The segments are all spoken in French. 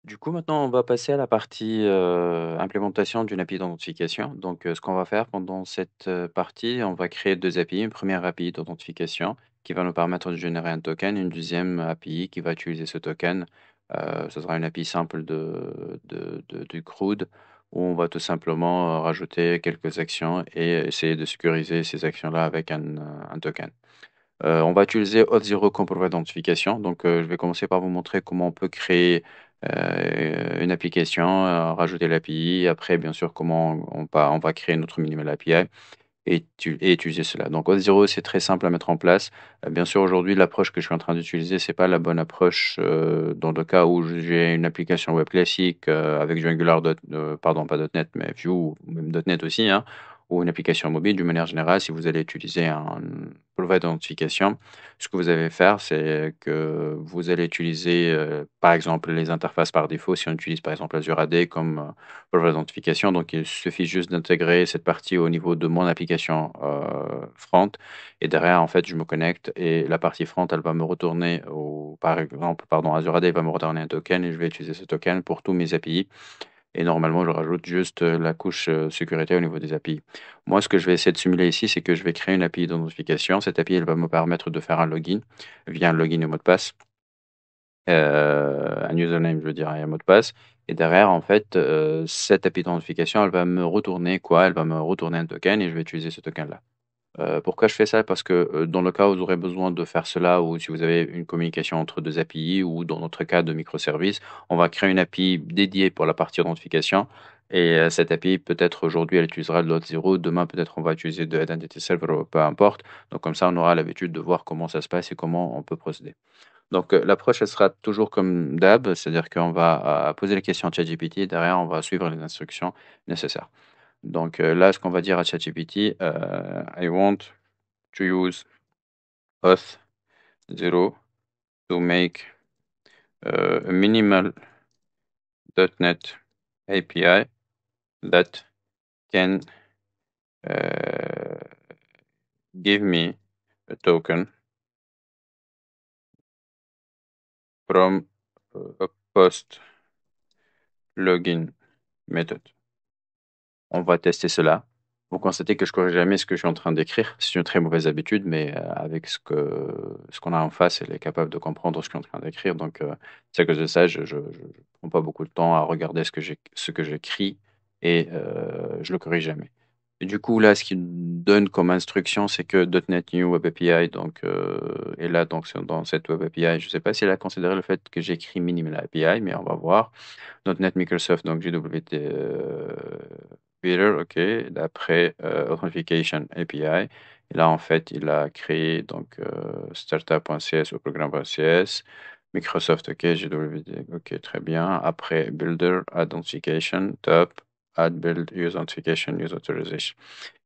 Du coup, maintenant, on va passer à la partie, implémentation d'une API d'authentification. Donc, ce qu'on va faire pendant cette, partie, on va créer 2 API. Une première API d'authentification qui va nous permettre de générer un token, une deuxième API qui va utiliser ce token. Ce sera une API simple du CRUD où on va tout simplement, rajouter quelques actions et essayer de sécuriser ces actions-là avec un token. On va utiliser Auth0 comme preuve d'identification. Donc, je vais commencer par vous montrer comment on peut créer une application, rajouter l'API. Après, bien sûr, comment on va créer notre minimal API et utiliser cela. Donc, Auth0, c'est très simple à mettre en place. Bien sûr, aujourd'hui, l'approche que je suis en train d'utiliser, c'est pas la bonne approche dans le cas où j'ai une application web classique avec du Angular, pardon, pas .NET, mais Vue ou même .NET aussi, hein, ou une application mobile. D'une manière générale, si vous allez utiliser un provider d'identification, ce que vous allez faire, c'est que vous allez utiliser, par exemple, les interfaces par défaut. Si on utilise par exemple Azure AD comme provider d'identification, donc il suffit juste d'intégrer cette partie au niveau de mon application front. Et derrière, en fait, je me connecte et la partie front, elle va me retourner par exemple, pardon, Azure AD va me retourner un token et je vais utiliser ce token pour tous mes API. Et normalement, je rajoute juste la couche sécurité au niveau des API. Moi, ce que je vais essayer de simuler ici, c'est que je vais créer une API d'authentification. Cette API, elle va me permettre de faire un login via un login et mot de passe. Un username, je veux dire, et un mot de passe. Et derrière, en fait, cette API d'authentification, elle va me retourner quoi? Elle va me retourner un token et je vais utiliser ce token-là. Pourquoi je fais ça? Parce que, dans le cas où vous aurez besoin de faire cela ou si vous avez une communication entre 2 API ou dans notre cas de microservices, on va créer une API dédiée pour la partie authentification et cette API peut-être aujourd'hui elle utilisera de l'Auth0, demain peut-être on va utiliser de Identity Server, peu importe. Donc comme ça, on aura l'habitude de voir comment ça se passe et comment on peut procéder. Donc, l'approche, elle sera toujours comme d'hab, c'est-à-dire qu'on va, poser les questions à ChatGPT et derrière on va suivre les instructions nécessaires. Donc, là, ce qu'on va dire à ChatGPT, I want to use Auth0 to make, a minimal .NET API that can, uh, give me a token from, a post login method. On va tester cela. Vous constatez que je corrige jamais ce que je suis en train d'écrire. C'est une très mauvaise habitude, mais avec ce qu'on a en face, elle est capable de comprendre ce que je suis en train d'écrire. Donc, c'est à cause de ça, je prends pas beaucoup de temps à regarder ce que j'écris et je le corrige jamais. Et du coup, là, ce qu'il donne comme instruction, c'est que .NET New Web API, donc, et là, donc, dans cette Web API, je ne sais pas si elle a considéré le fait que j'écris Minimal API, mais on va voir. .NET Microsoft, donc GWT Reader, OK, d'après Authentication API. Et là, en fait, il a créé donc startup.cs ou programme.cs. Microsoft, OK, GWT, OK, très bien. Après, Builder, Authentication, Top, Add Build, Use Authentication, Use Authorization.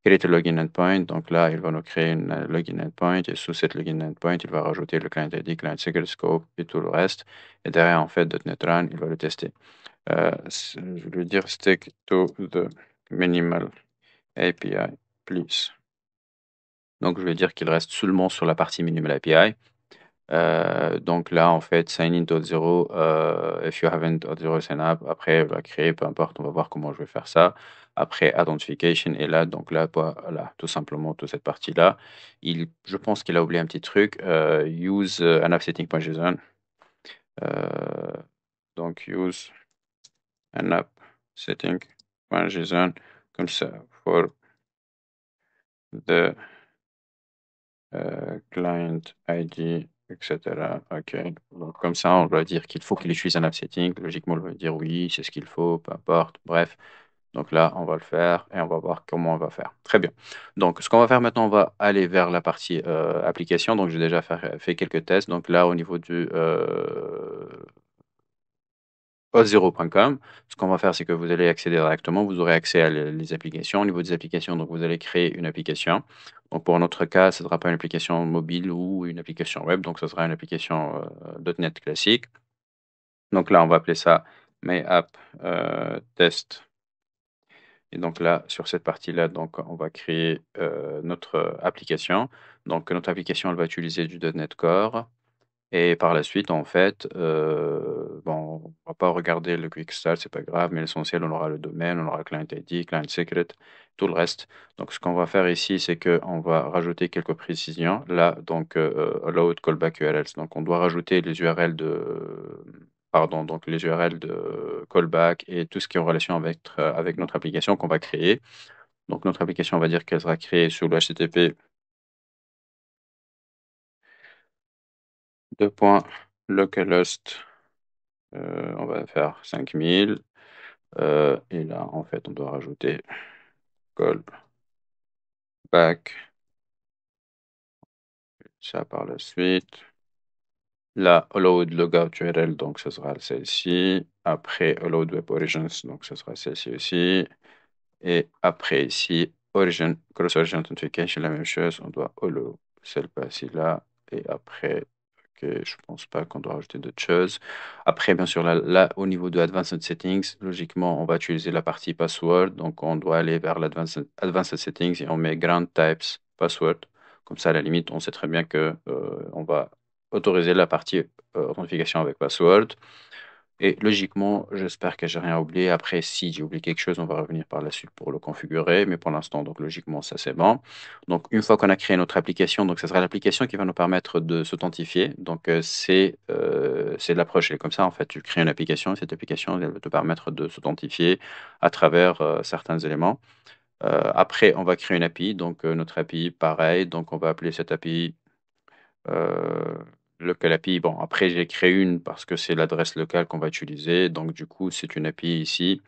Create a login endpoint. Donc là, il va nous créer une login endpoint et sous cette login endpoint, il va rajouter le client ID, client secret scope et tout le reste. Et derrière, en fait, .NET Run, il va le tester. Je vais lui dire stick to the minimal API, please. Donc, je vais dire qu'il reste seulement sur la partie minimal API. Donc là, en fait, sign in to Auth0, if you haven't Auth0 sign up. Après, on va créer, peu importe, on va voir comment je vais faire ça. Après, authentication et là, donc là, voilà, tout simplement, toute cette partie-là. Je pense qu'il a oublié un petit truc, use setting.json. Euh, donc, use setting.json comme ça, for the client ID, etc. OK. Donc, comme ça, on va dire qu'il faut qu'il utilise un app setting. Logiquement, on va dire oui, c'est ce qu'il faut, peu importe. Bref. Donc là, on va le faire et on va voir comment on va faire. Très bien. Donc, ce qu'on va faire maintenant, on va aller vers la partie application. Donc, j'ai déjà fait quelques tests. Donc là, au niveau du auth0.com. Ce qu'on va faire, c'est que vous allez accéder directement, vous aurez accès à les applications. Au niveau des applications, donc vous allez créer une application. Donc pour notre cas, ce ne sera pas une application mobile ou une application web, donc ce sera une application .NET classique. Donc là, on va appeler ça My App Test. Et donc là, sur cette partie-là, donc on va créer notre application. Donc notre application, elle va utiliser du .NET Core. Et par la suite, en fait, bon, on va pas regarder le quick start, c'est pas grave, mais l'essentiel, on aura le domaine, on aura le client ID, client secret, tout le reste. Donc, ce qu'on va faire ici, c'est qu'on va rajouter quelques précisions. Là, donc, allowed callback URLs. Donc, on doit rajouter les URL pardon, donc les URL de callback et tout ce qui est en relation avec notre application qu'on va créer. Donc, notre application, on va dire qu'elle sera créée sous le HTTP localhost, on va faire 5000. Et là, en fait, on doit rajouter callback, ça par la suite. La allowed logout URL, donc ce sera celle-ci. Après, allowed web origins, donc ce sera celle-ci aussi. Et après ici, origin, cross-origin authentication, la même chose, on doit allow celle ci là. Et après, ok, je pense pas qu'on doit rajouter d'autres choses. Après, bien sûr, là, au niveau de Advanced Settings, logiquement, on va utiliser la partie password. Donc, on doit aller vers l'Advanced Settings et on met Grant Types Password. Comme ça, à la limite, on sait très bien que on va autoriser la partie authentification avec password. Et logiquement, j'espère que j'ai rien oublié. Après, si j'ai oublié quelque chose, on va revenir par la suite pour le configurer. Mais pour l'instant, donc logiquement, ça c'est bon. Donc une fois qu'on a créé notre application, donc ça sera l'application qui va nous permettre de s'authentifier. Donc c'est l'approche, elle est comme ça en fait. Tu crées une application et cette application, elle va te permettre de s'authentifier à travers certains éléments. Après, on va créer une API. Donc notre API, pareil. Donc on va appeler cette API euh, local API. Bon, après, j'ai créé une parce que c'est l'adresse locale qu'on va utiliser. Donc, du coup, c'est une API ici.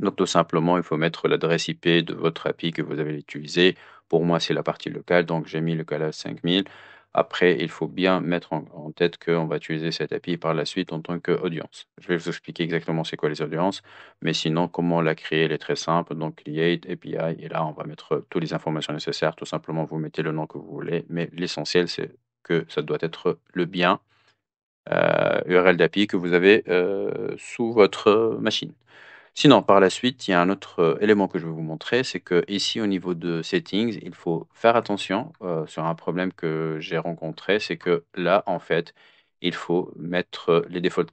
Donc, tout simplement, il faut mettre l'adresse IP de votre API que vous avez utilisée. Pour moi, c'est la partie locale. Donc, j'ai mis localhost 5000. Après, il faut bien mettre en tête qu'on va utiliser cette API par la suite en tant qu'audience. Je vais vous expliquer exactement c'est quoi les audiences. Mais sinon, comment la créer, elle est très simple. Donc, create API. Et là, on va mettre toutes les informations nécessaires. Tout simplement, vous mettez le nom que vous voulez. Mais l'essentiel, c'est que ça doit être le bien URL d'API que vous avez sous votre machine. Sinon, par la suite, il y a un autre élément que je vais vous montrer, c'est que ici, au niveau de settings, il faut faire attention sur un problème que j'ai rencontré, c'est que là, en fait, il faut mettre les default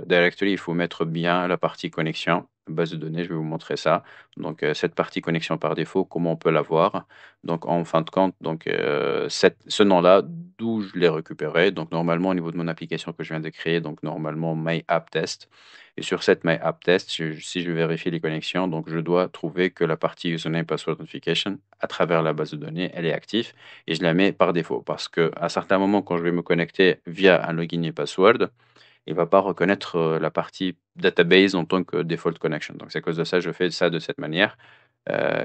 directory, il faut mettre bien la partie connexion, base de données, je vais vous montrer ça. Donc, cette partie connexion par défaut, comment on peut l'avoir. Donc, en fin de compte, donc, ce nom-là, d'où je l'ai récupéré. Donc, normalement, au niveau de mon application que je viens de créer, donc, normalement, My App Test. Et sur cette My App Test, si je vérifie les connexions, donc je dois trouver que la partie username password authentication à travers la base de données, elle est active et je la mets par défaut parce que à certains moments, quand je vais me connecter via un login et password, il va pas reconnaître la partie database en tant que default connection. Donc c'est à cause de ça, je fais ça de cette manière.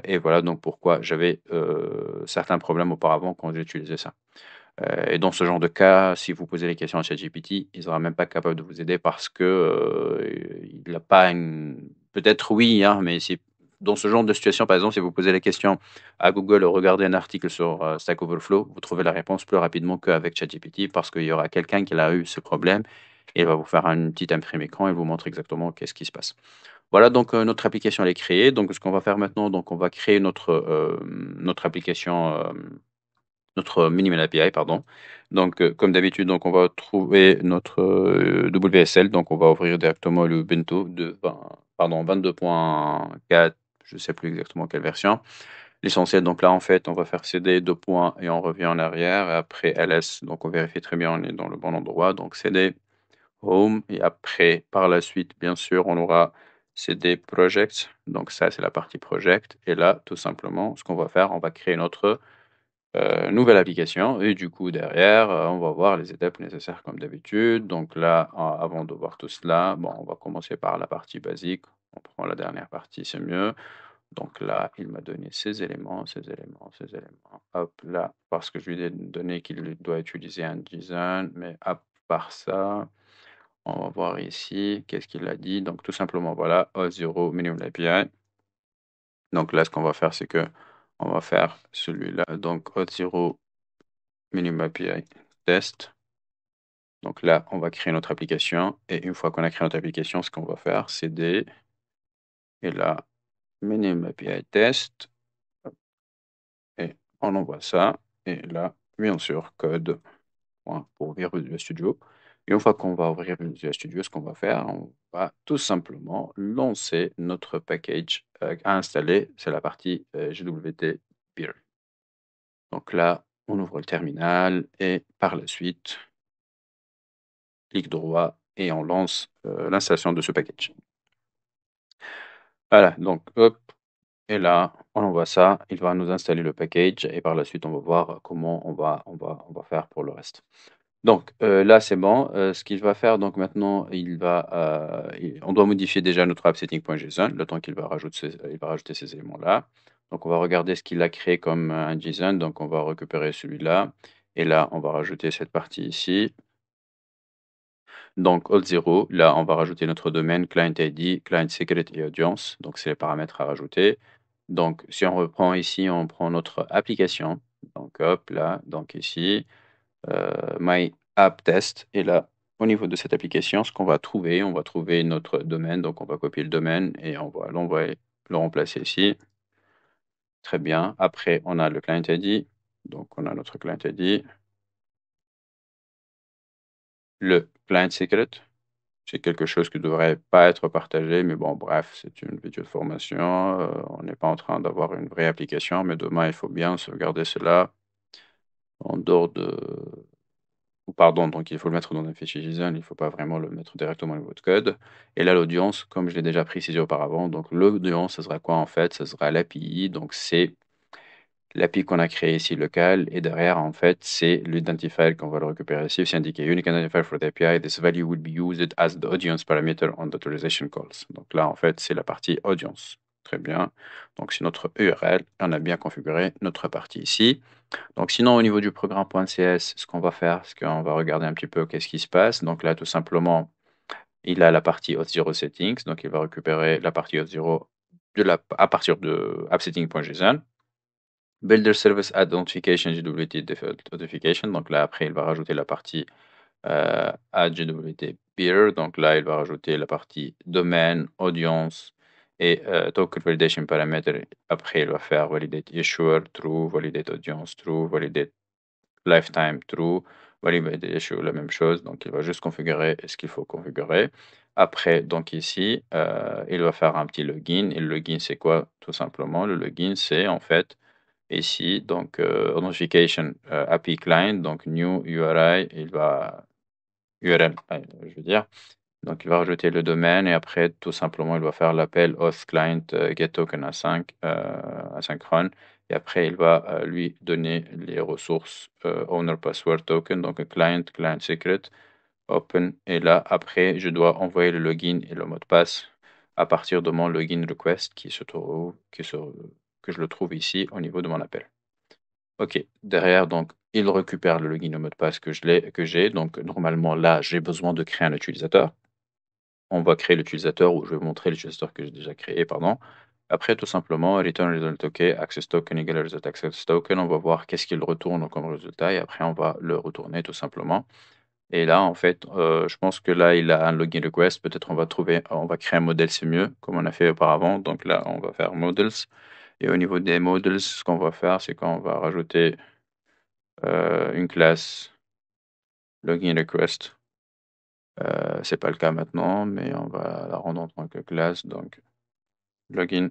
Et voilà donc pourquoi j'avais certains problèmes auparavant quand j'ai utilisé ça. Et dans ce genre de cas, si vous posez les questions à ChatGPT, il sera même pas capable de vous aider parce que, il a pas une peut-être oui, hein, mais si dans ce genre de situation, par exemple, si vous posez la question à Google, regardez un article sur, Stack Overflow, vous trouvez la réponse plus rapidement qu'avec ChatGPT parce qu'il y aura quelqu'un qui a eu ce problème et il va vous faire une petite imprime écran et vous montrer exactement qu'est-ce qui se passe. Voilà donc, notre application elle est créée. Donc ce qu'on va faire maintenant, donc on va créer notre application, notre Minimal API, pardon. Donc, comme d'habitude, donc on va trouver notre WSL. Donc, on va ouvrir directement le Ubuntu 22.4, je ne sais plus exactement quelle version. L'essentiel, donc là, en fait, on va faire CD deux points et on revient en arrière. Et après ls, donc on vérifie très bien, on est dans le bon endroit. Donc, CD Home. Et après, par la suite, bien sûr, on aura CD Projects. Donc, ça, c'est la partie Project. Et là, tout simplement, ce qu'on va faire, on va créer notre nouvelle application et du coup derrière, on va voir les étapes nécessaires comme d'habitude. Donc là, avant de voir tout cela, bon, on va commencer par la partie basique. On prend la dernière partie, c'est mieux. Donc là, il m'a donné ces éléments, ces éléments, ces éléments. Hop là, parce que je lui ai donné qu'il doit utiliser un design, mais à part ça, on va voir ici, qu'est-ce qu'il a dit. Donc tout simplement, voilà, O0 minimum API. Donc là, ce qu'on va faire, c'est que on va faire celui-là. Donc O0 minimum API test. Donc là, on va créer notre application. Et une fois qu'on a créé notre application, ce qu'on va faire, c'est des... Et là, minimum API test. Et on envoie ça. Et là, bien sûr, code pour Visual Studio. Et une fois qu'on va ouvrir Visual Studio, ce qu'on va faire, on va tout simplement lancer notre package à installer. C'est la partie JWT Beer. Donc là, on ouvre le terminal et par la suite, clic droit et on lance l'installation de ce package. Voilà, donc hop, et là, on envoie ça, il va nous installer le package et par la suite, on va voir comment on va faire pour le reste. Donc là, c'est bon. Ce qu'il va faire, donc maintenant, on doit modifier déjà notre appsetting.json, le temps il va rajouter ces éléments-là. Donc on va regarder ce qu'il a créé comme un JSON, donc on va récupérer celui-là. Et là, on va rajouter cette partie ici. Donc auth0, là, on va rajouter notre domaine, client ID, client secret et audience. Donc c'est les paramètres à rajouter. Donc si on reprend ici, on prend notre application. Donc hop, là, donc ici. My App Test. Et là, au niveau de cette application, ce qu'on va trouver, on va trouver notre domaine. Donc, on va copier le domaine et on va l'envoyer, le remplacer ici. Très bien. Après, on a le client ID. Donc, on a notre client ID. Le client secret, c'est quelque chose qui ne devrait pas être partagé. Mais bon, bref, c'est une vidéo de formation. On n'est pas en train d'avoir une vraie application. Mais demain, il faut bien sauvegarder cela en dehors de pardon, donc il faut le mettre dans un fichier JSON, il ne faut pas vraiment le mettre directement dans votre code. Et là, l'audience, comme je l'ai déjà précisé auparavant, donc l'audience, ce sera quoi en fait? Ce sera l'API, donc c'est l'API qu'on a créé ici local, et derrière, en fait, c'est l'identifier qu'on va le récupérer ici. C'est indiqué unique identifier for the API, this value will be used as the audience parameter on the authorization calls. Donc là, en fait, c'est la partie audience. Très bien. Donc c'est notre URL, on a bien configuré notre partie ici. Donc sinon, au niveau du programme.cs, ce qu'on va faire, c'est qu'on va regarder un petit peu qu'est-ce qui se passe. Donc là, tout simplement, il a la partie Auth0 settings. Donc il va récupérer la partie Auth0 à partir de appsetting.json. Builder service add authentication JWT default authentication. Donc là, après, il va rajouter la partie add JWT peer. Donc là, il va rajouter la partie domaine, audience et token validation parameter. Après, il va faire validate issuer true, validate audience true, validate lifetime true, validate issue la même chose. Donc il va juste configurer ce qu'il faut configurer. Après, donc ici, il va faire un petit login. Et le login, c'est quoi? Tout simplement, le login, c'est en fait ici, donc authentication API client, donc new URI, il va URL, je veux dire. Donc il va rajouter le domaine et après tout simplement il va faire l'appel auth client get token asynchrone et après il va lui donner les ressources owner password token donc client secret open et là après je dois envoyer le login et le mot de passe à partir de mon login request que je le trouve ici au niveau de mon appel. OK, derrière donc il récupère le login et le mot de passe que j'ai donc normalement là j'ai besoin de créer un utilisateur. On va créer l'utilisateur ou je vais vous montrer l'utilisateur que j'ai déjà créé, pardon. Après, tout simplement, return result token, access token égale result access token. On va voir qu'est-ce qu'il retourne comme résultat et après, on va le retourner tout simplement. Et là, en fait, je pense que là, il a un login request. Peut-être on va créer un modèle, c'est mieux, comme on a fait auparavant. Donc là, on va faire models. Et au niveau des models, ce qu'on va faire, c'est qu'on va rajouter une classe login request. C'est pas le cas maintenant, mais on va la rendre en tant que classe. Donc, login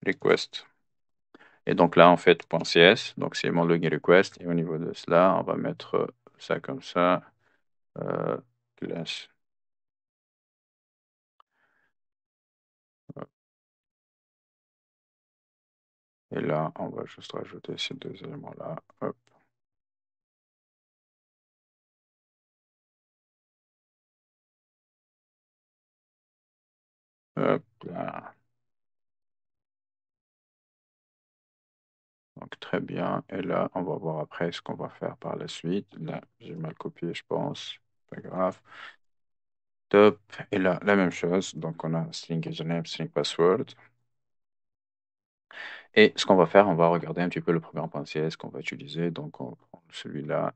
request. Et donc là, en fait, .cs, donc c'est mon login request. Et au niveau de cela, on va mettre ça comme ça. Classe. Et là, on va juste rajouter ces deux éléments-là. Hop. Hop là. Donc très bien. Et là, on va voir après ce qu'on va faire par la suite. Là, j'ai mal copié, je pense. Pas grave. Top. Et là, la même chose. Donc on a string username, string password. Et ce qu'on va faire, on va regarder un petit peu le programme.cs qu'on va utiliser. Donc on prend celui-là,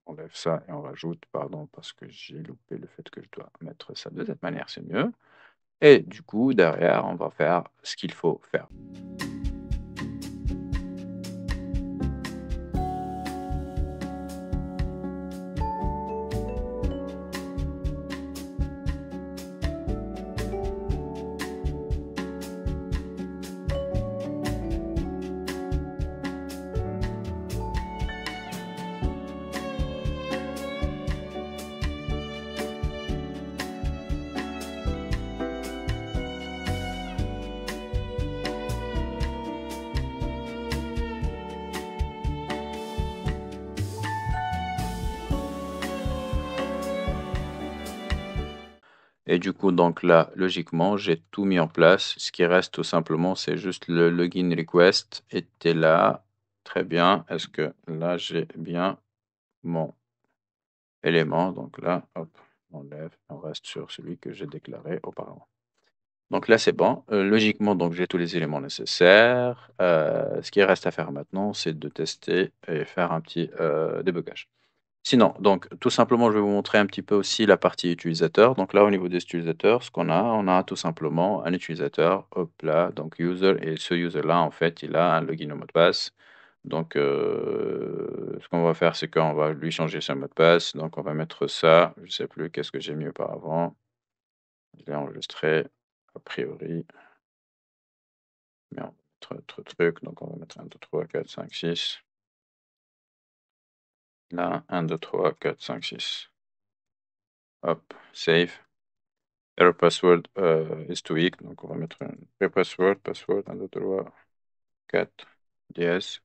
on enlève ça et on rajoute, pardon, parce que j'ai loupé le fait que je dois mettre ça de cette manière, c'est mieux. Et du coup, derrière, on va faire ce qu'il faut faire. Et du coup, donc là, logiquement, j'ai tout mis en place. Ce qui reste tout simplement, c'est juste le login request était là. Très bien. Est-ce que là, j'ai bien mon élément? Donc là, hop, on enlève, on reste sur celui que j'ai déclaré auparavant. Donc là, c'est bon. Logiquement, donc j'ai tous les éléments nécessaires. Ce qui reste à faire maintenant, c'est de tester et faire un petit débugage. Sinon, donc tout simplement, je vais vous montrer un petit peu aussi la partie utilisateur. Donc là, au niveau des utilisateurs, ce qu'on a, on a tout simplement un utilisateur, hop là, donc user, et ce user-là, en fait, il a un login au mot de passe. Donc, ce qu'on va faire, c'est qu'on va lui changer son mot de passe. Donc, on va mettre ça. Je sais plus qu'est-ce que j'ai mis auparavant. Je l'ai enregistré, a priori. Mais on va mettre autre truc. Donc, on va mettre 1, 2, 3, 4, 5, 6. Là, 1, 2, 3, 4, 5, 6. Hop, save. Error password is too weak, donc on va mettre un vrai password 1, 2, 3, 4, 10.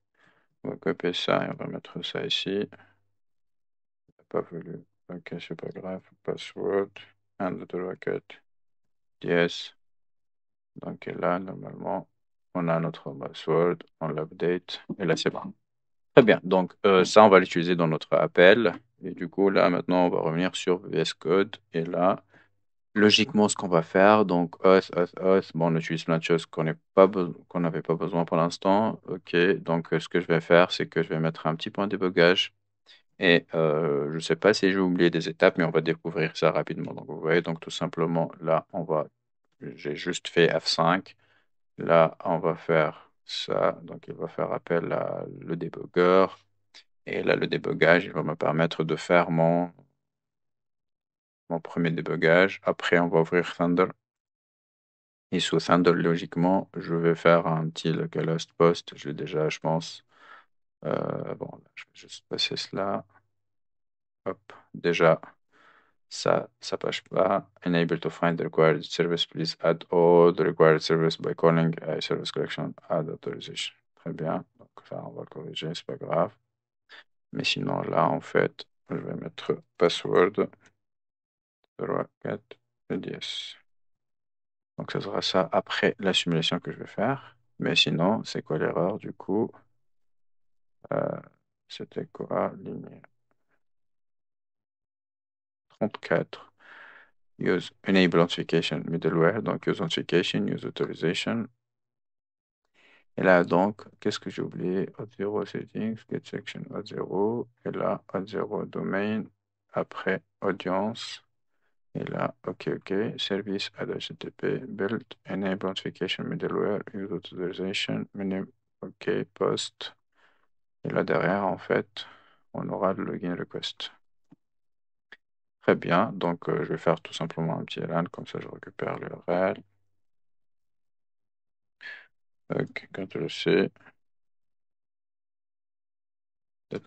On va copier ça et on va mettre ça ici. Pas voulu. Ok, c'est pas grave. Password 1, 2, 3, 4, 10. Donc là, normalement, on a notre password, on l'update et là c'est bon. Très bien, donc ça on va l'utiliser dans notre appel. Et du coup là maintenant on va revenir sur VS Code et là. Logiquement, ce qu'on va faire, donc auth, bon, on utilise plein de choses qu'on n'avait pas besoin pour l'instant. Ok, donc ce que je vais faire, c'est que je vais mettre un petit point de débogage. Et je ne sais pas si j'ai oublié des étapes, mais on va découvrir ça rapidement. Donc vous voyez, donc tout simplement, là, j'ai juste fait F5. Là, on va faire ça. Donc il va faire appel à le débogueur. Et là, le débogage, il va me permettre de faire mon premier débogage. Après, on va ouvrir Thunder. Et sous Thunder, logiquement, je vais faire un petit localhost post. Je l'ai déjà, je pense. Bon, là, je vais juste passer cela. Hop, déjà, ça passe pas. Enable to find the required service. Please add all the required service by calling a service collection add authorization. Très bien. Donc ça, on va le corriger, c'est pas grave. Mais sinon, là, en fait, je vais mettre password 3, 4, 10. Donc ça sera ça après la simulation que je vais faire. Mais sinon, c'est quoi l'erreur du coup? Euh, C'était quoi? Ligne 34. Use Enable Authentication Middleware. Donc Use Authentication, Use Authorization. Et là, donc, qu'est-ce que j'ai oublié? Auth0 Settings, Get Section Auth0. Et là, Auth0 Domain. Après, Audience. Et là, OK, OK. Service add HTTP. Build Enable Authentication Middleware. Use Authorization. OK, Post. Et là derrière, en fait, on aura le login request. Très bien, donc je vais faire tout simplement un petit LAN, comme ça je récupère l'URL. Ok, CTRL-C,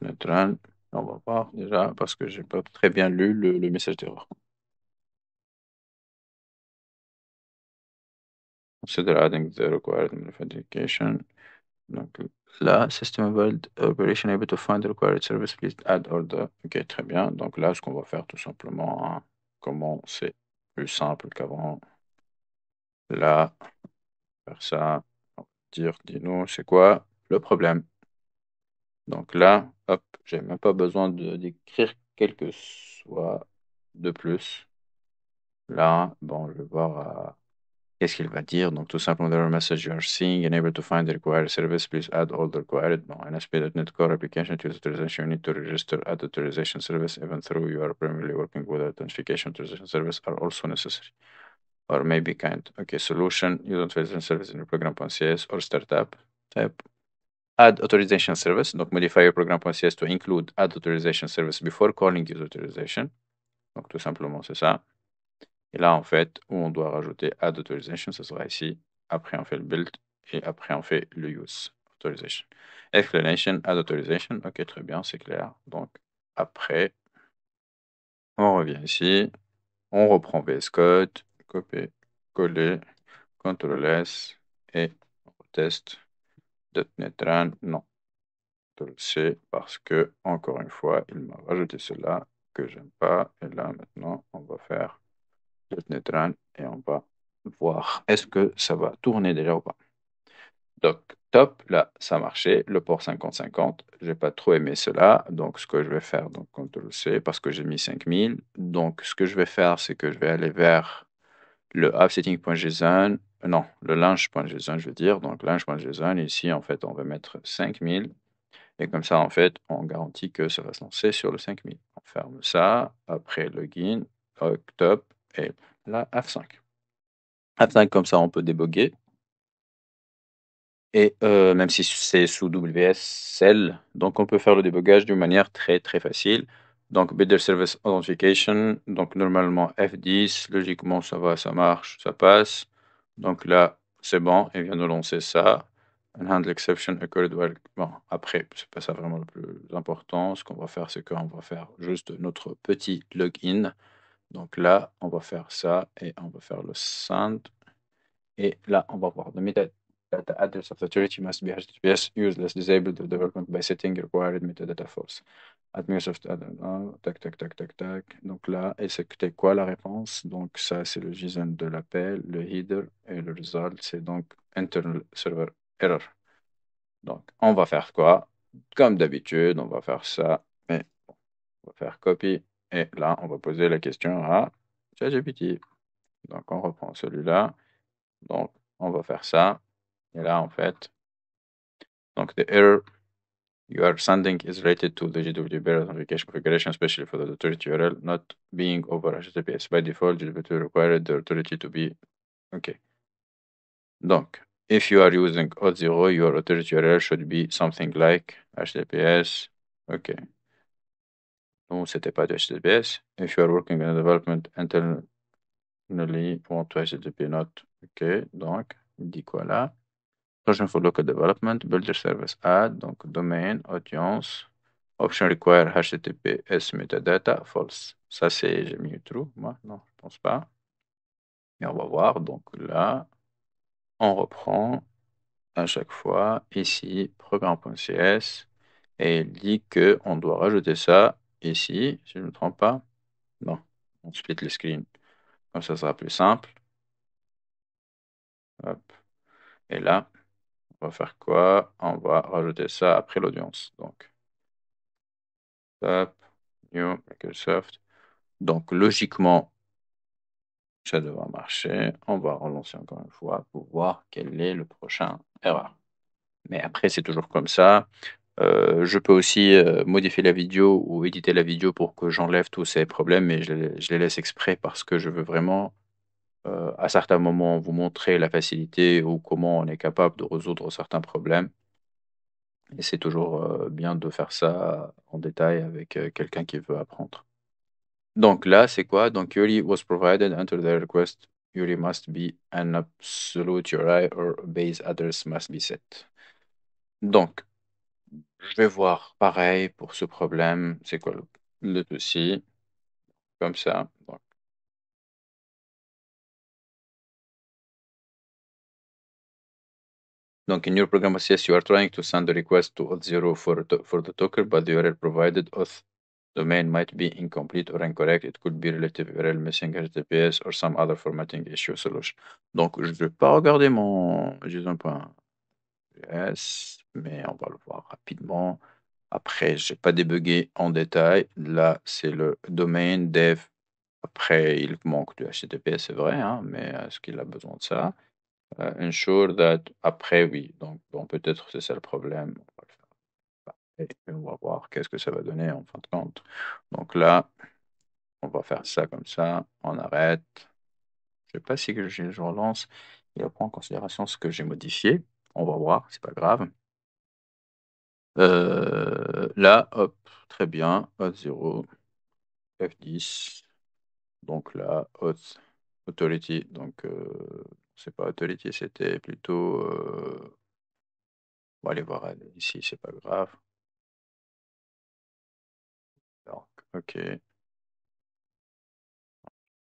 .NET LAN. On va voir déjà parce que j'ai pas très bien lu le message d'erreur. Consider adding the required modification. Donc là, System Build Operation able to find the required service, please add order. Ok, très bien. Donc là, ce qu'on va faire tout simplement, hein, comment c'est plus simple qu'avant. Là, faire ça. Dire, dis-nous, c'est quoi le problème? Donc là, hop, j'ai même pas besoin d'écrire quelque soit de plus. Là, bon, je vais voir qu'est-ce qu'il va dire. Donc tout simplement, the message you are seeing, unable to find the required service, please add all the required. Bon, in ASP.NET Core application to use authorization, you need to register add authorization service, even though you are primarily working with authentication authorization service are also necessary. Or maybe kind. Okay, solution, use authorization service in your program.cs or startup. Type add authorization service, donc modify your program.cs to include add authorization service before calling use authorization. Donc tout simplement c'est ça. Et là en fait où on doit rajouter add authorization, ce sera ici. Après on fait le build et après on fait le use authorization. Explanation, add authorization, ok très bien, c'est clair. Donc après on revient ici, on reprend VS Code, copier, coller, CTRL S et on teste .NET Run, non. Le C parce que, encore une fois, il m'a rajouté cela que j'aime pas. Et là, maintenant, on va faire mettre run et on va voir est-ce que ça va tourner déjà ou pas. Donc, top, là, ça a marché, le port 50-50, j'ai pas trop aimé cela, donc ce que je vais faire, donc CTRL-C, parce que j'ai mis 5000, donc ce que je vais faire, c'est que je vais aller vers le offsetting.json, non, le launch.json, je veux dire, donc launch.json, ici, en fait, on va mettre 5000, et comme ça, en fait, on garantit que ça va se lancer sur le 5000. On ferme ça, après login, top, et là, F5. F5, comme ça, on peut déboguer. Et même si c'est sous WSL, donc on peut faire le débogage d'une manière très très facile. Donc Better Service Authentication, donc normalement F10, logiquement ça va, ça marche, ça passe. Donc là, c'est bon, il vient de lancer ça. Un handle exception occurred while... Bon, après, c'est pas ça vraiment le plus important. Ce qu'on va faire, c'est qu'on va faire juste notre petit login. Donc là, on va faire ça et on va faire le send. Et là, on va voir the metadata address of the authority must be HTTPS useless disabled the development by setting required metadata false. At Microsoft, tac, tac, tac, tac, tac. Donc là, et c'était quoi la réponse? Donc ça, c'est le JSON de l'appel, le header et le result, c'est donc internal server error. Donc, on va faire quoi? Comme d'habitude, on va faire ça, mais on va faire copy. Et là, on va poser la question à ChatGPT. Donc, on reprend celui-là. Donc, on va faire ça. Et là, en fait, donc the error you are sending is related to the GWT authentication configuration, especially for the authority URL not being over HTTPS. By default, GWT required the authority to be okay. Donc, if you are using Auth0, your authority URL should be something like HTTPS. Okay. Non, c'était pas de HTTPS. If you are working in development internally, want to HTTP not. Okay. Donc, il dit quoi là? Version for local development, builder service add, donc domain, audience, option require HTTPS metadata, false. Ça, c'est, j'ai mis true, moi, non, je pense pas. Et on va voir, donc là, on reprend à chaque fois, ici, programme.cs, et il dit que on doit rajouter ça ici, si je ne me trompe pas. Non, on split le screen, comme ça sera plus simple. Hop. Et là, on va faire quoi? On va rajouter ça après l'audience. Donc, hop, new, Microsoft. Donc, logiquement, ça devra marcher. On va relancer encore une fois pour voir quel est le prochain erreur. Mais après, c'est toujours comme ça. Je peux aussi modifier la vidéo ou éditer la vidéo pour que j'enlève tous ces problèmes, mais je les laisse exprès parce que je veux vraiment, à certains moments, vous montrer la facilité ou comment on est capable de résoudre certains problèmes. Et c'est toujours bien de faire ça en détail avec quelqu'un qui veut apprendre. Donc là, c'est quoi? Donc URI was provided enter the request. URI must be an absolute URI or base address must be set. Donc, je vais voir pareil pour ce problème. C'est quoi le dossier? Comme ça. Donc, in your program says you are trying to send a request to Auth0 for the talker, but the URL provided auth domain might be incomplete or incorrect. It could be relative URL missing HTTPS or some other formatting issue solution. Donc, je ne vais pas regarder mon JSON.js, mais on va le voir rapidement. Après, je n'ai pas débugué en détail. Là, c'est le domain dev. Après, il manque du HTTPS, c'est vrai, hein, mais est-ce qu'il a besoin de ça? Ensure that. Après, oui. Donc, bon, peut-être c'est ça le problème. On va le faire. Et on va voir qu'est-ce que ça va donner en fin de compte. Donc là, on va faire ça comme ça. On arrête. Je ne sais pas si je relance. Il va prendre en considération ce que j'ai modifié. On va voir, c'est pas grave. Là, hop, très bien. Auth0, F10. Donc là, authority. Donc, c'est pas authority, c'était plutôt. On va aller voir ici, c'est pas grave. Donc, ok.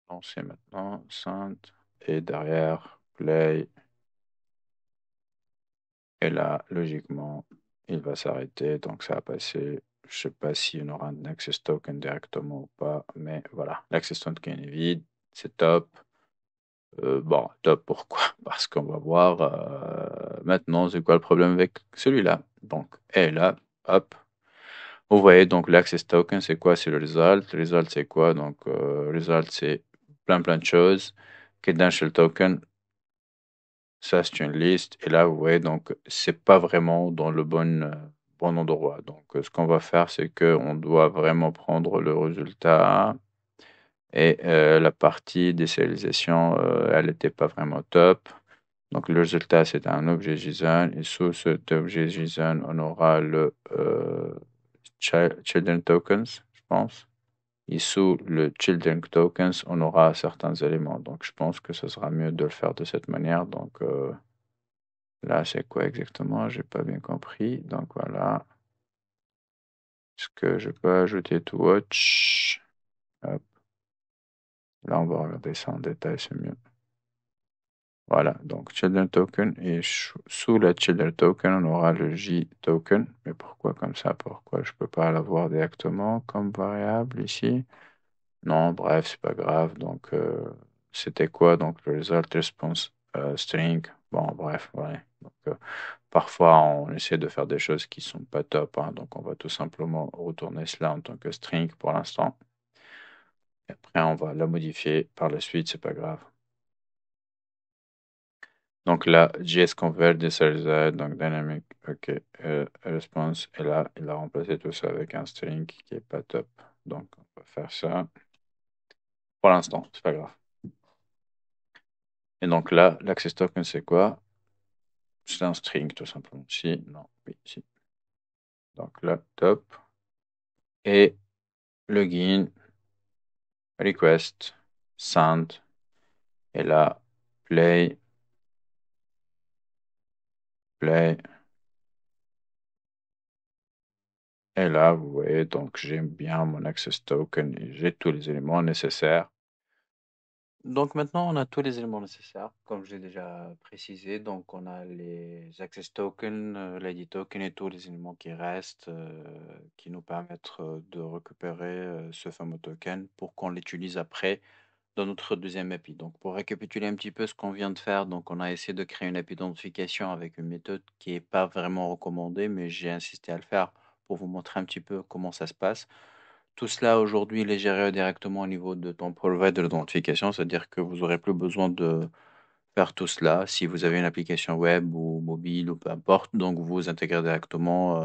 Lancer maintenant. Send. Et derrière, play. Et là, logiquement, il va s'arrêter. Donc, ça a passé. Je sais pas si on aura un access token directement ou pas. Mais voilà, l'access token est vide. C'est top. Bon, top, pourquoi? Parce qu'on va voir maintenant c'est quoi le problème avec celui-là. Donc, et là, hop, vous voyez donc l'access token, c'est quoi? C'est le result. Le result, c'est quoi? Donc, result, c'est plein de choses. Credential token, ça, c'est une liste. Et là, vous voyez, donc, c'est pas vraiment dans le bon endroit. Donc, ce qu'on va faire, c'est qu'on doit vraiment prendre le résultat. Et la partie décialisation, elle n'était pas vraiment top. Donc, le résultat, c'est un objet JSON. Et sous cet objet JSON, on aura le children tokens, je pense. Et sous le children tokens, on aura certains éléments. Donc, je pense que ce sera mieux de le faire de cette manière. Donc, là, c'est quoi exactement? J'ai pas bien compris. Donc, voilà. Est-ce que je peux ajouter to watch? Hop. Là, on va regarder ça en détail, c'est mieux. Voilà, donc children token et sous la children token, on aura le J token. Mais pourquoi comme ça? Pourquoi je peux pas l'avoir directement comme variable ici? Non, bref, c'est pas grave. Donc, c'était quoi? Donc, le result response string. Bon, bref, ouais. Donc, parfois, on essaie de faire des choses qui sont pas top, hein. Donc, on va tout simplement retourner cela en tant que string pour l'instant. Et après, on va la modifier par la suite, c'est pas grave. Donc là, JS Convert, donc Dynamic, ok, response, et là, il a remplacé tout ça avec un string qui est pas top. Donc, on va faire ça pour l'instant, c'est pas grave. Et donc là, l'access token, c'est quoi? C'est un string, tout simplement. Si, non, oui, si. Donc là, top. Et login, request, send, et là, play, play. Et là, vous voyez, donc j'ai bien mon access token et j'ai tous les éléments nécessaires. Donc maintenant, on a tous les éléments nécessaires, comme je l'ai déjà précisé. Donc on a les access tokens, l'ID token et tous les éléments qui restent, qui nous permettent de récupérer ce fameux token pour qu'on l'utilise après dans notre deuxième API. Donc pour récapituler un petit peu ce qu'on vient de faire, donc on a essayé de créer une API d'identification avec une méthode qui n'est pas vraiment recommandée, mais j'ai insisté à le faire pour vous montrer un petit peu comment ça se passe. Tout cela aujourd'hui, il est géré directement au niveau de ton provider d'identification, c'est-à-dire que vous n'aurez plus besoin de faire tout cela si vous avez une application web ou mobile ou peu importe. Donc vous intégrez directement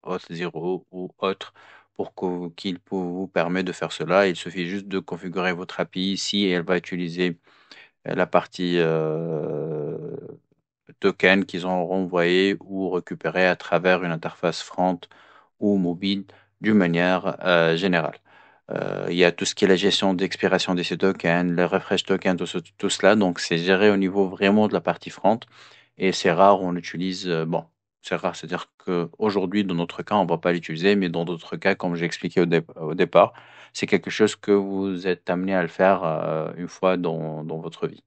Auth0 ou autre pour qu'il vous permet de faire cela. Il suffit juste de configurer votre API ici et elle va utiliser la partie token qu'ils ont renvoyé ou récupéré à travers une interface front ou mobile d'une manière générale. Il y a tout ce qui est la gestion d'expiration de ces tokens, le refresh token, tout cela. Donc, c'est géré au niveau vraiment de la partie front. Et c'est rare, on utilise, bon, c'est rare, c'est-à-dire qu'aujourd'hui, dans notre cas, on ne va pas l'utiliser, mais dans d'autres cas, comme j'ai expliqué au départ, c'est quelque chose que vous êtes amené à le faire une fois dans votre vie.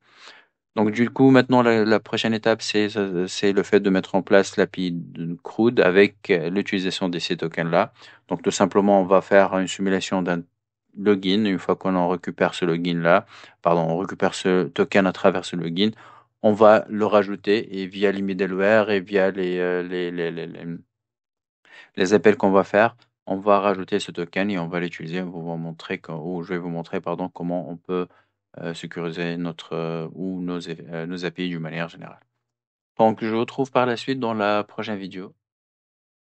Donc du coup, maintenant, la prochaine étape, c'est le fait de mettre en place l'API de CRUD avec l'utilisation de ces tokens-là. Donc tout simplement, on va faire une simulation d'un login. Une fois qu'on en récupère ce login-là, pardon, on récupère ce token à travers ce login, on va le rajouter et via les middleware et via les appels qu'on va faire, on va rajouter ce token et on va l'utiliser. Ou je vais vous montrer, pardon, comment on peut sécuriser notre ou nos API d'une manière générale. Donc, je vous retrouve par la suite dans la prochaine vidéo.